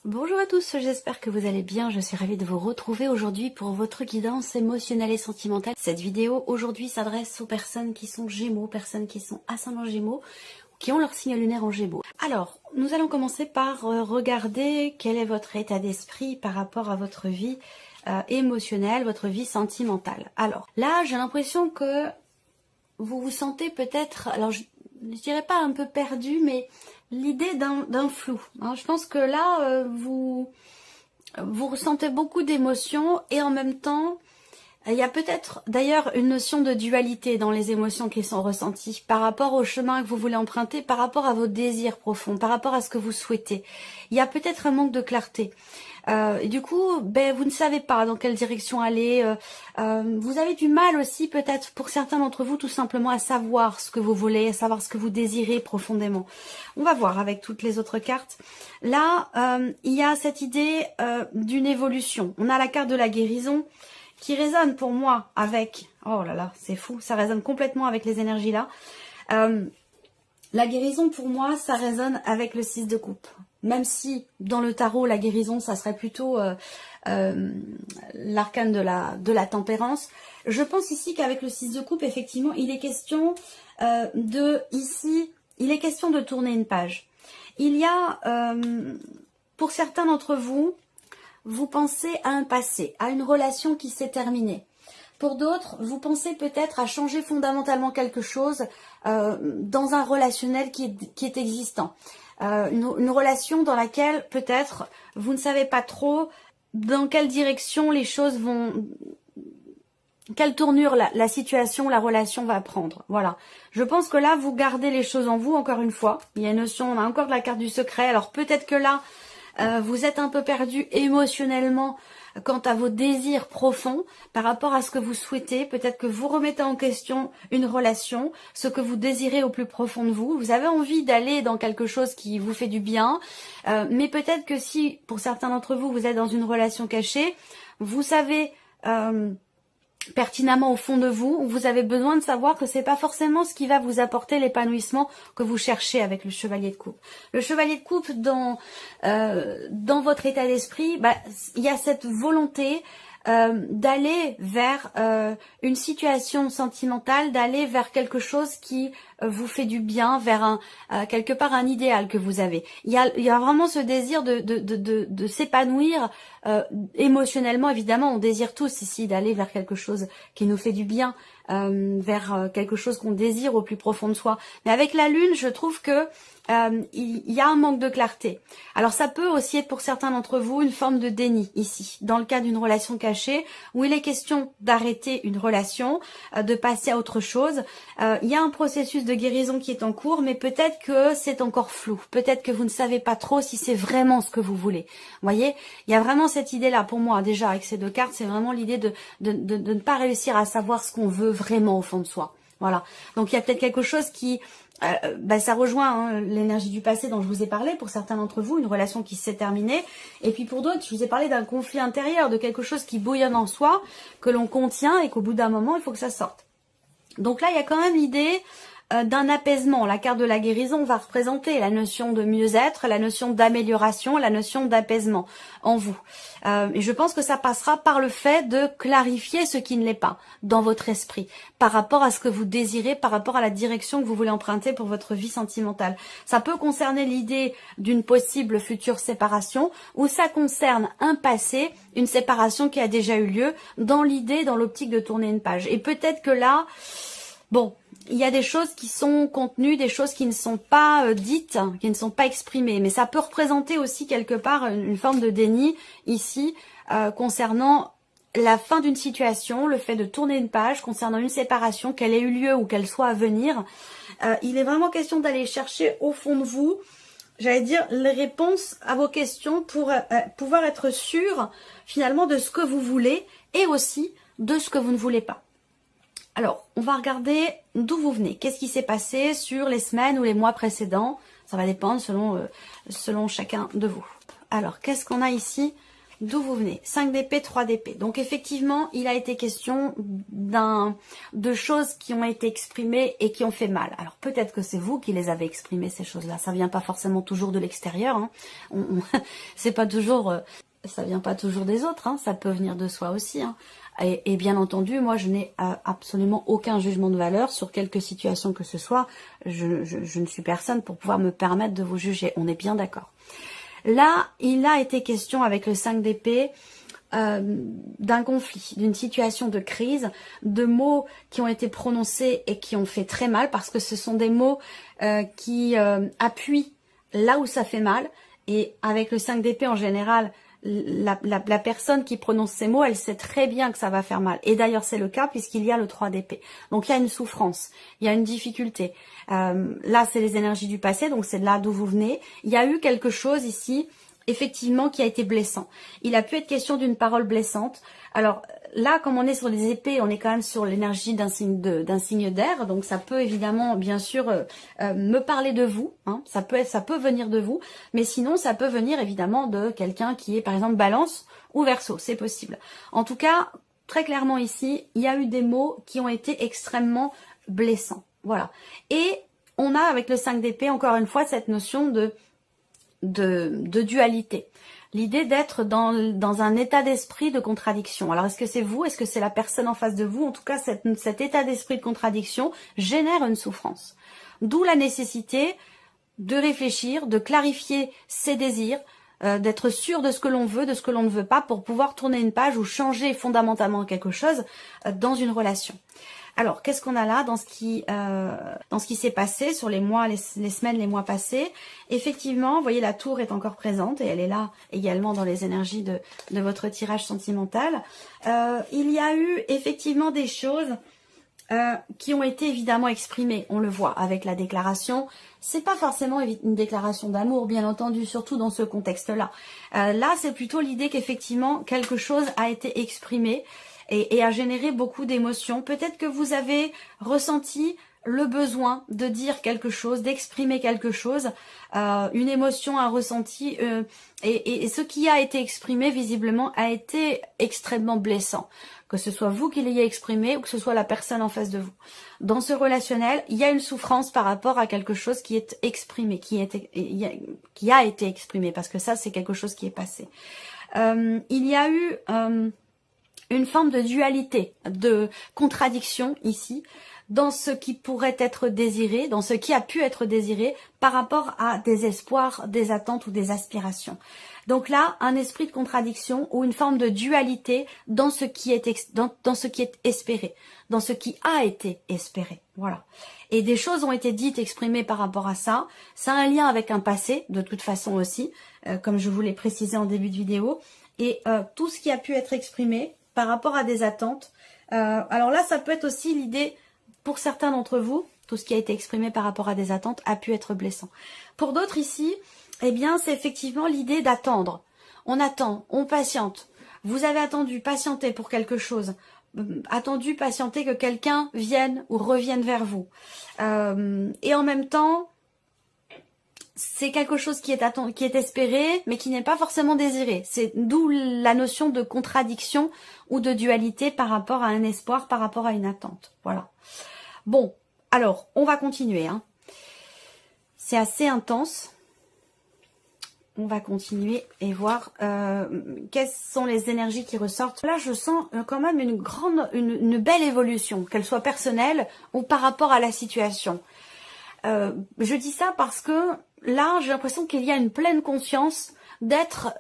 Bonjour à tous, j'espère que vous allez bien. Je suis ravie de vous retrouver aujourd'hui pour votre guidance émotionnelle et sentimentale. Cette vidéo aujourd'hui s'adresse aux personnes qui sont Gémeaux, personnes qui sont ascendant Gémeaux, qui ont leur signe lunaire en Gémeaux. Alors, nous allons commencer par regarder quel est votre état d'esprit par rapport à votre vie émotionnelle, votre vie sentimentale. Alors, là, j'ai l'impression que vous vous sentez peut-être, alors je dirais pas un peu perdu, mais l'idée d'un flou. Hein. Je pense que là, vous ressentez beaucoup d'émotions et en même temps, il y a peut-être d'ailleurs une notion de dualité dans les émotions qui sont ressenties par rapport au chemin que vous voulez emprunter, par rapport à vos désirs profonds, par rapport à ce que vous souhaitez. Il y a peut-être un manque de clarté. Et du coup, vous ne savez pas dans quelle direction aller. Vous avez du mal aussi, peut-être pour certains d'entre vous, tout simplement à savoir ce que vous voulez, à savoir ce que vous désirez profondément. On va voir avec toutes les autres cartes. Là, il y a cette idée d'une évolution. On a la carte de la guérison qui résonne pour moi avec... Oh là là, c'est fou, ça résonne complètement avec les énergies là. La guérison pour moi, ça résonne avec le 6 de coupe. Même si dans le tarot, la guérison, ça serait plutôt l'arcane de la tempérance. Je pense ici qu'avec le 6 de coupe, effectivement, il est question il est question de tourner une page. Il y a, pour certains d'entre vous, vous pensez à un passé, à une relation qui s'est terminée. Pour d'autres, vous pensez peut-être à changer fondamentalement quelque chose dans un relationnel qui est existant. Une relation dans laquelle peut-être vous ne savez pas trop dans quelle direction les choses vont, quelle tournure la situation, la relation va prendre. Voilà. Je pense que là, vous gardez les choses en vous, encore une fois. Il y a une notion, on a encore de la carte du secret. Alors peut-être que là, vous êtes un peu perdu émotionnellement quant à vos désirs profonds par rapport à ce que vous souhaitez. Peut-être que vous remettez en question une relation, ce que vous désirez au plus profond de vous. Vous avez envie d'aller dans quelque chose qui vous fait du bien, mais peut-être que si, pour certains d'entre vous, vous êtes dans une relation cachée, vous savez... pertinemment au fond de vous, vous avez besoin de savoir que c'est pas forcément ce qui va vous apporter l'épanouissement que vous cherchez avec le chevalier de coupe. Le chevalier de coupe dans votre état d'esprit, il y a cette volonté d'aller vers une situation sentimentale, d'aller vers quelque chose qui vous fait du bien, vers quelque part un idéal que vous avez. Il y a vraiment ce désir de s'épanouir émotionnellement. Évidemment, on désire tous ici d'aller vers quelque chose qui nous fait du bien, vers quelque chose qu'on désire au plus profond de soi. Mais avec la lune, je trouve que il y a un manque de clarté. Alors ça peut aussi être pour certains d'entre vous une forme de déni ici, dans le cas d'une relation cachée, où il est question d'arrêter une relation, de passer à autre chose. Il y a un processus de guérison qui est en cours, mais peut-être que c'est encore flou. Peut-être que vous ne savez pas trop si c'est vraiment ce que vous voulez. Vous voyez, il y a vraiment cette idée-là pour moi, déjà avec ces deux cartes, c'est vraiment l'idée de ne pas réussir à savoir ce qu'on veut vraiment au fond de soi. Voilà. Donc il y a peut-être quelque chose qui... ça rejoint l'énergie du passé dont je vous ai parlé pour certains d'entre vous, une relation qui s'est terminée. Et puis pour d'autres, je vous ai parlé d'un conflit intérieur, de quelque chose qui bouillonne en soi, que l'on contient et qu'au bout d'un moment, il faut que ça sorte. Donc là, il y a quand même l'idée d'un apaisement. La carte de la guérison va représenter la notion de mieux-être, la notion d'amélioration, la notion d'apaisement en vous. Et je pense que ça passera par le fait de clarifier ce qui ne l'est pas dans votre esprit, par rapport à ce que vous désirez, par rapport à la direction que vous voulez emprunter pour votre vie sentimentale. Ça peut concerner l'idée d'une possible future séparation, ou ça concerne un passé, une séparation qui a déjà eu lieu, dans l'idée, dans l'optique de tourner une page. Et peut-être que là, bon, il y a des choses qui sont contenues, des choses qui ne sont pas dites, qui ne sont pas exprimées. Mais ça peut représenter aussi quelque part une forme de déni ici concernant la fin d'une situation, le fait de tourner une page, concernant une séparation, qu'elle ait eu lieu ou qu'elle soit à venir. Il est vraiment question d'aller chercher au fond de vous, j'allais dire, les réponses à vos questions pour pouvoir être sûr finalement de ce que vous voulez et aussi de ce que vous ne voulez pas. Alors, on va regarder d'où vous venez. Qu'est-ce qui s'est passé sur les semaines ou les mois précédents? Ça va dépendre selon chacun de vous. Alors, qu'est-ce qu'on a ici d'où vous venez. 5 d'épée, 3 d'épée. Donc effectivement, il a été question de choses qui ont été exprimées et qui ont fait mal. Alors peut-être que c'est vous qui les avez exprimées, ces choses-là. Ça vient pas forcément toujours de l'extérieur. Hein. C'est pas toujours, ça vient pas toujours des autres. Hein. Ça peut venir de soi aussi. Hein. Et bien entendu, moi, je n'ai absolument aucun jugement de valeur sur quelque situation que ce soit. Je ne suis personne pour pouvoir me permettre de vous juger. On est bien d'accord. Là, il a été question avec le 5 d'épée d'un conflit, d'une situation de crise, de mots qui ont été prononcés et qui ont fait très mal parce que ce sont des mots qui appuient là où ça fait mal. Et avec le 5 d'épée en général, la personne qui prononce ces mots, elle sait très bien que ça va faire mal. Et d'ailleurs, c'est le cas puisqu'il y a le 3 d'épée. Donc, il y a une souffrance, il y a une difficulté. Là, c'est les énergies du passé, donc c'est de là d'où vous venez. Il y a eu quelque chose ici, effectivement, qui a été blessant. Il a pu être question d'une parole blessante. Alors, là, comme on est sur les épées, on est quand même sur l'énergie d'un signe d'air. Donc, ça peut évidemment, bien sûr, me parler de vous. Hein, ça peut venir de vous. Mais sinon, ça peut venir évidemment de quelqu'un qui est, par exemple, Balance ou Verseau. C'est possible. En tout cas, très clairement ici, il y a eu des mots qui ont été extrêmement blessants. Voilà. Et on a, avec le 5 d'épée, encore une fois, cette notion de dualité. L'idée d'être dans un état d'esprit de contradiction. Alors, est-ce que c'est vous? Est-ce que c'est la personne en face de vous? En tout cas, cet état d'esprit de contradiction génère une souffrance. D'où la nécessité de réfléchir, de clarifier ses désirs, d'être sûr de ce que l'on veut, de ce que l'on ne veut pas, pour pouvoir tourner une page ou changer fondamentalement quelque chose dans une relation. Alors, qu'est-ce qu'on a là dans ce qui s'est passé sur les mois, les semaines, les mois passés? Effectivement, vous voyez, la tour est encore présente et elle est là également dans les énergies de votre tirage sentimental. Il y a eu effectivement des choses qui ont été évidemment exprimées. On le voit avec la déclaration. C'est pas forcément une déclaration d'amour, bien entendu, surtout dans ce contexte-là. Là, c'est plutôt l'idée qu'effectivement quelque chose a été exprimé et a généré beaucoup d'émotions. Peut-être que vous avez ressenti le besoin de dire quelque chose, d'exprimer quelque chose, une émotion, un ressenti, et ce qui a été exprimé visiblement a été extrêmement blessant. Que ce soit vous qui l'ayez exprimé ou que ce soit la personne en face de vous. Dans ce relationnel, il y a une souffrance par rapport à quelque chose qui est exprimé, qui a été exprimé, parce que ça, c'est quelque chose qui est passé. Il y a eu une forme de dualité, de contradiction ici, dans ce qui pourrait être désiré, dans ce qui a pu être désiré par rapport à des espoirs, des attentes ou des aspirations. Donc là, un esprit de contradiction ou une forme de dualité dans ce qui est dans ce qui est espéré, dans ce qui a été espéré. Voilà. Et des choses ont été dites, exprimées par rapport à ça. Ça a un lien avec un passé, de toute façon aussi, comme je vous l'ai précisé en début de vidéo. Et tout ce qui a pu être exprimé par rapport à des attentes. Alors là, ça peut être aussi l'idée, pour certains d'entre vous, tout ce qui a été exprimé par rapport à des attentes a pu être blessant. Pour d'autres ici, eh bien, c'est effectivement l'idée d'attendre. On attend, on patiente. Vous avez attendu, patienté pour quelque chose. Attendu, patienté que quelqu'un vienne ou revienne vers vous. Et en même temps, c'est quelque chose qui est espéré, mais qui n'est pas forcément désiré. C'est d'où la notion de contradiction ou de dualité par rapport à un espoir, par rapport à une attente. Voilà. Bon, alors, on va continuer. Hein. C'est assez intense. On va continuer et voir quelles sont les énergies qui ressortent. Là, je sens quand même une belle évolution, qu'elle soit personnelle ou par rapport à la situation. Je dis ça parce que là, j'ai l'impression qu'il y a une pleine conscience d'être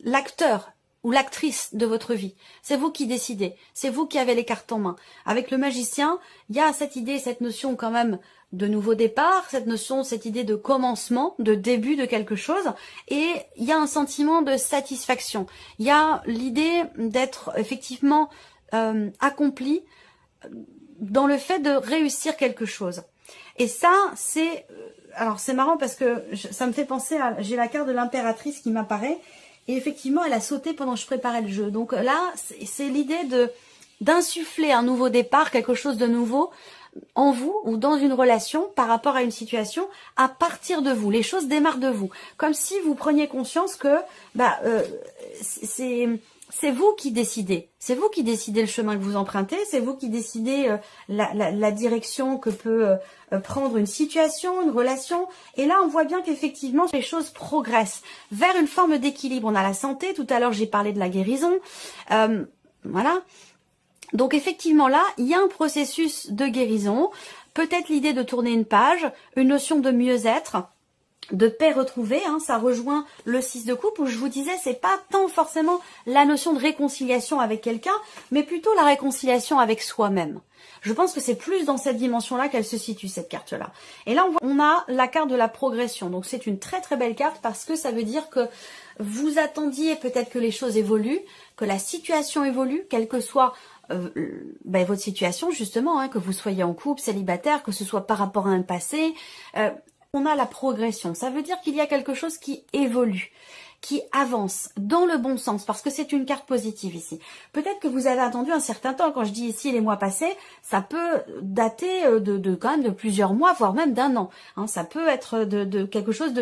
l'acteur ou l'actrice de votre vie. C'est vous qui décidez, c'est vous qui avez les cartes en main. Avec le magicien, il y a cette idée, cette notion quand même de nouveau départ, cette idée de commencement, de début de quelque chose, et il y a un sentiment de satisfaction. Il y a l'idée d'être effectivement accompli dans le fait de réussir quelque chose. Et ça, c'est... Alors, c'est marrant parce que ça me fait penser à... J'ai la carte de l'impératrice qui m'apparaît. Et effectivement, elle a sauté pendant que je préparais le jeu. Donc là, c'est l'idée d'insuffler un nouveau départ, quelque chose de nouveau, en vous ou dans une relation par rapport à une situation à partir de vous. Les choses démarrent de vous. Comme si vous preniez conscience que c'est vous qui décidez. C'est vous qui décidez le chemin que vous empruntez. C'est vous qui décidez la direction que peut prendre une situation, une relation. Et là, on voit bien qu'effectivement, les choses progressent vers une forme d'équilibre. On a la santé. Tout à l'heure, j'ai parlé de la guérison. Voilà. Donc effectivement là, il y a un processus de guérison, peut-être l'idée de tourner une page, une notion de mieux-être, de paix retrouvée, hein, ça rejoint le 6 de coupe où je vous disais c'est pas tant forcément la notion de réconciliation avec quelqu'un, mais plutôt la réconciliation avec soi-même. Je pense que c'est plus dans cette dimension-là qu'elle se situe, cette carte-là. Et là, on a la carte de la progression. Donc c'est une très très belle carte parce que ça veut dire que vous attendiez peut-être que les choses évoluent, que la situation évolue, quelle que soit votre situation justement, hein, que vous soyez en couple, célibataire, que ce soit par rapport à un passé, on a la progression. Ça veut dire qu'il y a quelque chose qui évolue, qui avance dans le bon sens, parce que c'est une carte positive ici. Peut-être que vous avez attendu un certain temps. Quand je dis ici les mois passés, ça peut dater quand même de plusieurs mois, voire même d'un an. Hein, ça peut être de quelque chose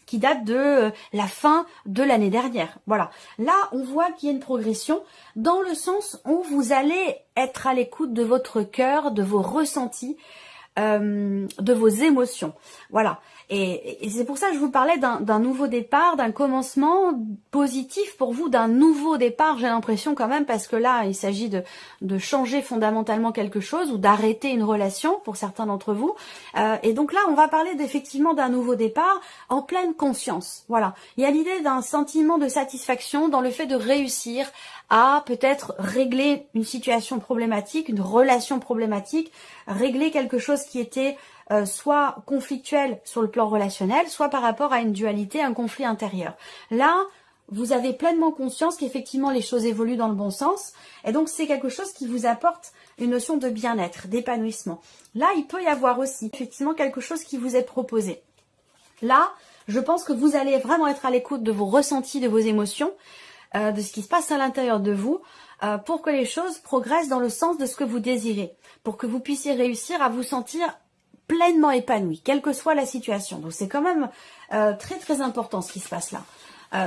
qui date de la fin de l'année dernière. Voilà. Là, on voit qu'il y a une progression dans le sens où vous allez être à l'écoute de votre cœur, de vos ressentis, de vos émotions. Voilà. Et c'est pour ça que je vous parlais d'un nouveau départ, d'un commencement positif pour vous, d'un nouveau départ, j'ai l'impression quand même, parce que là, il s'agit de changer fondamentalement quelque chose ou d'arrêter une relation pour certains d'entre vous. Et donc là, on va parler effectivement d'un nouveau départ en pleine conscience. Voilà. Il y a l'idée d'un sentiment de satisfaction dans le fait de réussir à peut-être régler une situation problématique, une relation problématique, régler quelque chose qui était soit conflictuel sur le plan relationnel, soit par rapport à une dualité, un conflit intérieur. Là, vous avez pleinement conscience qu'effectivement les choses évoluent dans le bon sens, et donc c'est quelque chose qui vous apporte une notion de bien-être, d'épanouissement. Là, il peut y avoir aussi effectivement quelque chose qui vous est proposé. Là, je pense que vous allez vraiment être à l'écoute de vos ressentis, de vos émotions, de ce qui se passe à l'intérieur de vous, pour que les choses progressent dans le sens de ce que vous désirez, pour que vous puissiez réussir à vous sentir pleinement épanoui, quelle que soit la situation. Donc c'est quand même très très important ce qui se passe là.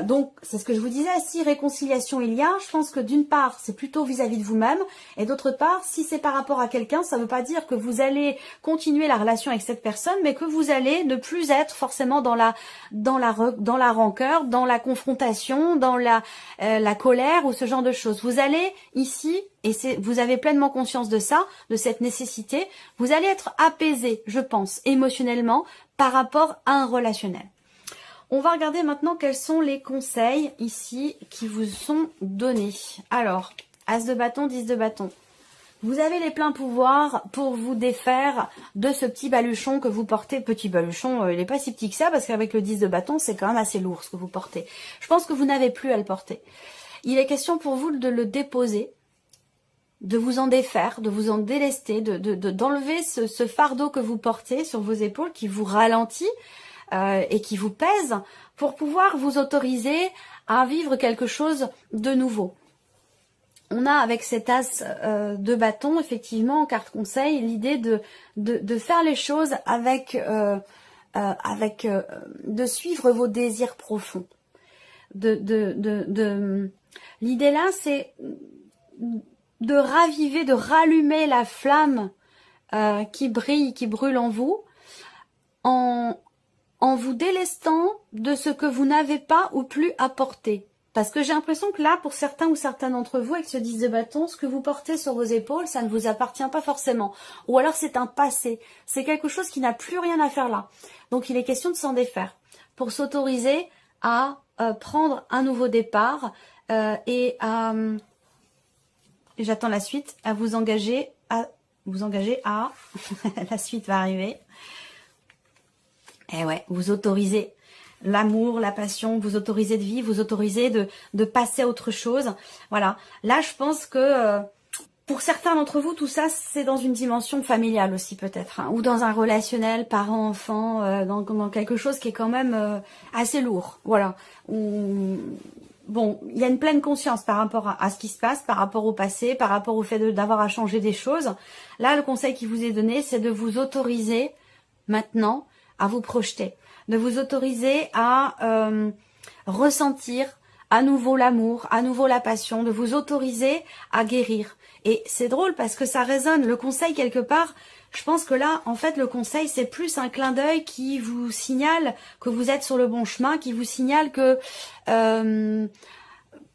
Donc c'est ce que je vous disais, si réconciliation il y a, je pense que d'une part c'est plutôt vis-à-vis de vous-même, et d'autre part si c'est par rapport à quelqu'un, ça ne veut pas dire que vous allez continuer la relation avec cette personne, mais que vous allez ne plus être forcément dans la rancœur, dans la confrontation, dans la colère ou ce genre de choses. Vous allez ici, et vous avez pleinement conscience de ça, de cette nécessité, vous allez être apaisé, je pense, émotionnellement par rapport à un relationnel. On va regarder maintenant quels sont les conseils ici qui vous sont donnés. Alors, As de bâton, 10 de bâton. Vous avez les pleins pouvoirs pour vous défaire de ce petit baluchon que vous portez. Petit baluchon, il n'est pas si petit que ça, parce qu'avec le 10 de bâton, c'est quand même assez lourd ce que vous portez. Je pense que vous n'avez plus à le porter. Il est question pour vous de le déposer, de vous en défaire, de vous en délester, d'enlever ce fardeau que vous portez sur vos épaules qui vous ralentit, et qui vous pèse, pour pouvoir vous autoriser à vivre quelque chose de nouveau. On a avec cet as de bâton, effectivement, en carte conseil, l'idée de faire les choses avec de suivre vos désirs profonds. L'idée là, c'est de raviver, de rallumer la flamme qui brille, qui brûle en vous, en vous délestant de ce que vous n'avez pas ou plus apporté. Parce que j'ai l'impression que là, pour certains ou certains d'entre vous, avec ce 10 de bâton, ce que vous portez sur vos épaules, ça ne vous appartient pas forcément. Ou alors c'est un passé. C'est quelque chose qui n'a plus rien à faire là. Donc il est question de s'en défaire. Pour s'autoriser à prendre un nouveau départ et à... J'attends la suite, à vous engager à... la suite va arriver. Et ouais, vous autorisez l'amour, la passion, vous autorisez de vivre, vous autorisez de passer à autre chose. Voilà. Là, je pense que pour certains d'entre vous, tout ça, c'est dans une dimension familiale aussi peut-être, hein, ou dans un relationnel parent-enfant, dans quelque chose qui est quand même assez lourd. Voilà. bon, il y a une pleine conscience par rapport à ce qui se passe, par rapport au passé, par rapport au fait d'avoir à changer des choses. Là, le conseil qui vous est donné, c'est de vous autoriser maintenant à vous projeter, de vous autoriser à ressentir à nouveau l'amour, à nouveau la passion, de vous autoriser à guérir. Et c'est drôle parce que ça résonne, le conseil quelque part, je pense que là, en fait, le conseil, c'est plus un clin d'œil qui vous signale que vous êtes sur le bon chemin, qui vous signale que...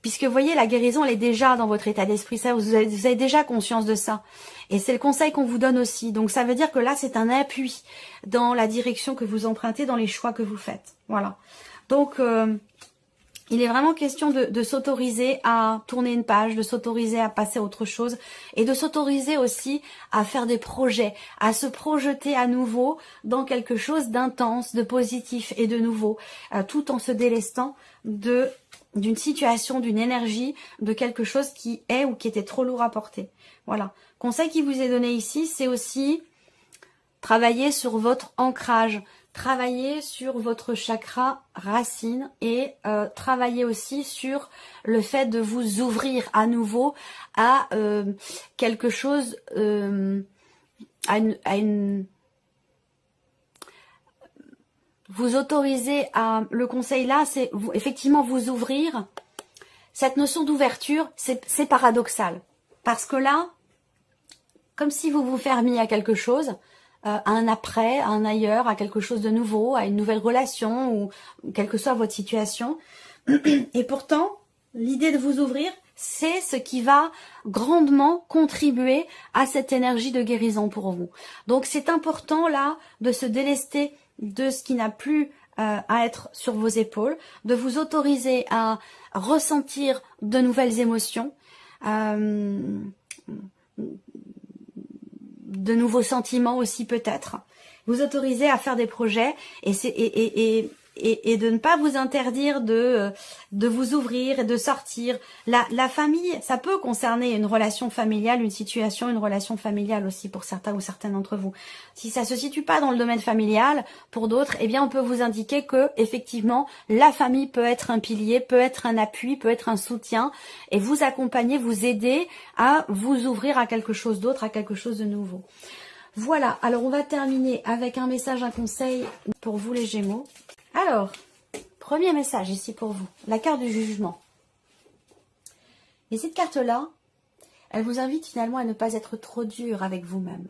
puisque vous voyez, la guérison, elle est déjà dans votre état d'esprit, ça, vous avez déjà conscience de ça. Et c'est le conseil qu'on vous donne aussi. Donc ça veut dire que là, c'est un appui dans la direction que vous empruntez, dans les choix que vous faites. Voilà. Donc... il est vraiment question de s'autoriser à tourner une page, de s'autoriser à passer à autre chose et de s'autoriser aussi à faire des projets, à se projeter à nouveau dans quelque chose d'intense, de positif et de nouveau, tout en se délestant d'une situation, d'une énergie, de quelque chose qui est ou qui était trop lourd à porter. Voilà. Conseil qui vous est donné ici, c'est aussi travailler sur votre ancrage. Travailler sur votre chakra racine et travailler aussi sur le fait de vous ouvrir à nouveau à quelque chose, vous autoriser à... Le conseil là, c'est effectivement vous ouvrir. Cette notion d'ouverture, c'est paradoxal. Parce que là, comme si vous vous fermiez à quelque chose... à un après, à un ailleurs, à quelque chose de nouveau, à une nouvelle relation ou quelle que soit votre situation. Et pourtant, l'idée de vous ouvrir, c'est ce qui va grandement contribuer à cette énergie de guérison pour vous. Donc c'est important là de se délester de ce qui n'a plus à être sur vos épaules, de vous autoriser à ressentir de nouvelles émotions, de nouveaux sentiments aussi peut-être. Vous autorisez à faire des projets et de ne pas vous interdire de vous ouvrir et de sortir. La famille, ça peut concerner une relation familiale, une situation, une relation familiale aussi pour certains ou certaines d'entre vous. Si ça se situe pas dans le domaine familial, pour d'autres, eh bien on peut vous indiquer que effectivement la famille peut être un pilier, peut être un appui, peut être un soutien et vous accompagner, vous aider à vous ouvrir à quelque chose d'autre, à quelque chose de nouveau. Voilà, alors on va terminer avec un message, un conseil pour vous les Gémeaux. Alors, premier message ici pour vous, la carte du jugement. Et cette carte-là, elle vous invite finalement à ne pas être trop dur avec vous-même.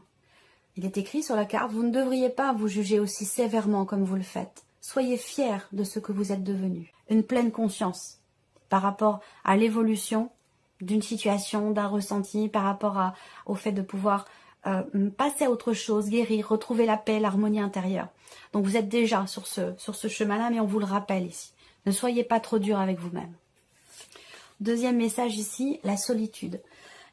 Il est écrit sur la carte, vous ne devriez pas vous juger aussi sévèrement comme vous le faites. Soyez fiers de ce que vous êtes devenu. Une pleine conscience par rapport à l'évolution d'une situation, d'un ressenti, par rapport au fait de pouvoir passer à autre chose, guérir, retrouver la paix, l'harmonie intérieure. Donc vous êtes déjà sur ce chemin-là, mais on vous le rappelle ici. Ne soyez pas trop dur avec vous-même. Deuxième message ici, la solitude.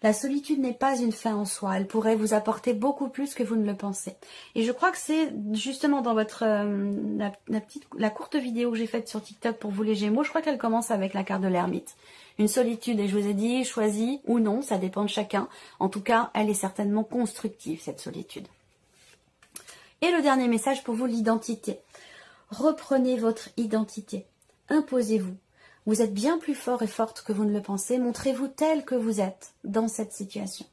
La solitude n'est pas une fin en soi. Elle pourrait vous apporter beaucoup plus que vous ne le pensez. Et je crois que c'est justement dans votre la courte vidéo que j'ai faite sur TikTok pour vous les Gémeaux, je crois qu'elle commence avec la carte de l'ermite. Une solitude, et je vous ai dit, choisie ou non, ça dépend de chacun. En tout cas, elle est certainement constructive, cette solitude. Et le dernier message pour vous, l'identité. Reprenez votre identité. Imposez-vous. Vous êtes bien plus fort et forte que vous ne le pensez. Montrez-vous tel que vous êtes dans cette situation.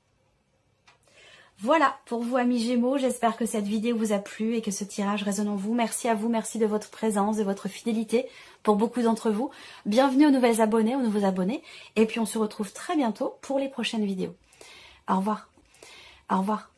Voilà pour vous amis Gémeaux, j'espère que cette vidéo vous a plu et que ce tirage résonne en vous. Merci à vous, merci de votre présence, de votre fidélité pour beaucoup d'entre vous. Bienvenue aux nouvelles abonnés, aux nouveaux abonnés. Et puis on se retrouve très bientôt pour les prochaines vidéos. Au revoir. Au revoir.